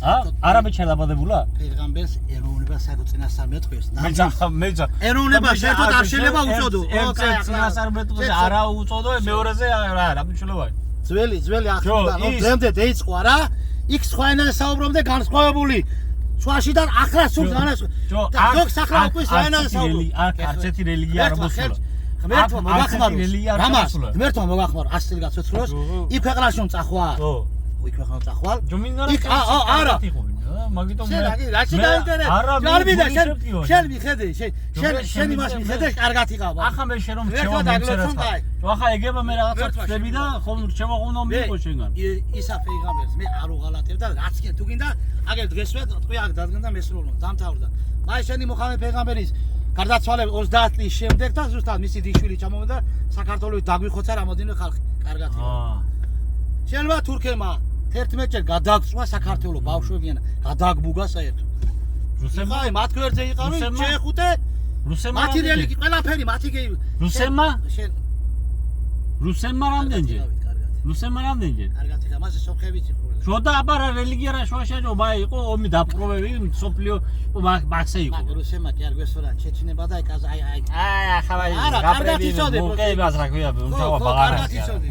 არა მეჩა დაბადებულა? ფერღამბერს ეროვნება საერთოდ წინასწარ მეტყვის. მეჯა. ეროვნება საერთოდ არ შეიძლება უწოდო. წინასწარ მეტყვის არა უწოდო, მეორეზე რა მნიშვნელობა? ძველი ახლა დღემდე დაიწყო რა. იქ სხვაენად საუბრობდნენ განსხვავებული. სხვაშიდან ახლა სულ განას. ზოგ სახლა უკვე სხვაენად საუბრობ. აქ არცეთი რელიგია არ მოსულა. ღმერთმა მოგახმარო. რამას ღმერთმა მოგახმარო 100 წელი გაცოცხლოს. იქ ქვეყანაში რომ წახვალ. იქ ქვეყანაში წახვალ. იქ არა. მაგიტომ მე რაში დაინტერესე? ჯარბიდა შენ მიხედე, შენ იმას მიხედე, კარგად იყავ. ახლა მე შენ რომ ჩევამერცერა. ახლა ეგება მე რაღაცა ხდები და ხომ რჩევა ხომ მიიღო შენგან. ისა ფეიღამბერს მე არ უღალატებ და რაც კი თუ გინდა, აგერ დღესვე თქვი აქ დადგენდა მესრულო, დამთავრდა. მაი შენი მუხამედ ფეიღამბერის გარდაცვალება 30 წლის შემდეგ და ზუსტად მისი დიშვილი ჩამოვიდა საქართველოს დაგვიხოცა რამოდენიმე ხალხი. კარგად იყავ. შენმა თურქებმა 11 ჯერ გადააგწვა საქართველოს ბავშვებიან გადააგბუგა საერთოდ. რუსებმა მათ გვერდზე იყავი ჩეხუტე რუსებმა მათი რელიგია ყველაფერი მათი რუსებმა შენ რუსებმა რამდენჯერ რუსებმა რამდენჯერ კარგად იყავ მასე სოფხებიც იყო შოდა აბარა რელიგია რა შუაშაჯო ბაი იყო ომი დაპყრობები სოფლიო მაქსე იყო რუსებმა კი არ გვესურა ჩეჩინება და აი ახლა რა პრები მოკეიბას რა ქვია უნდა ბაღარა კარგად იცოდი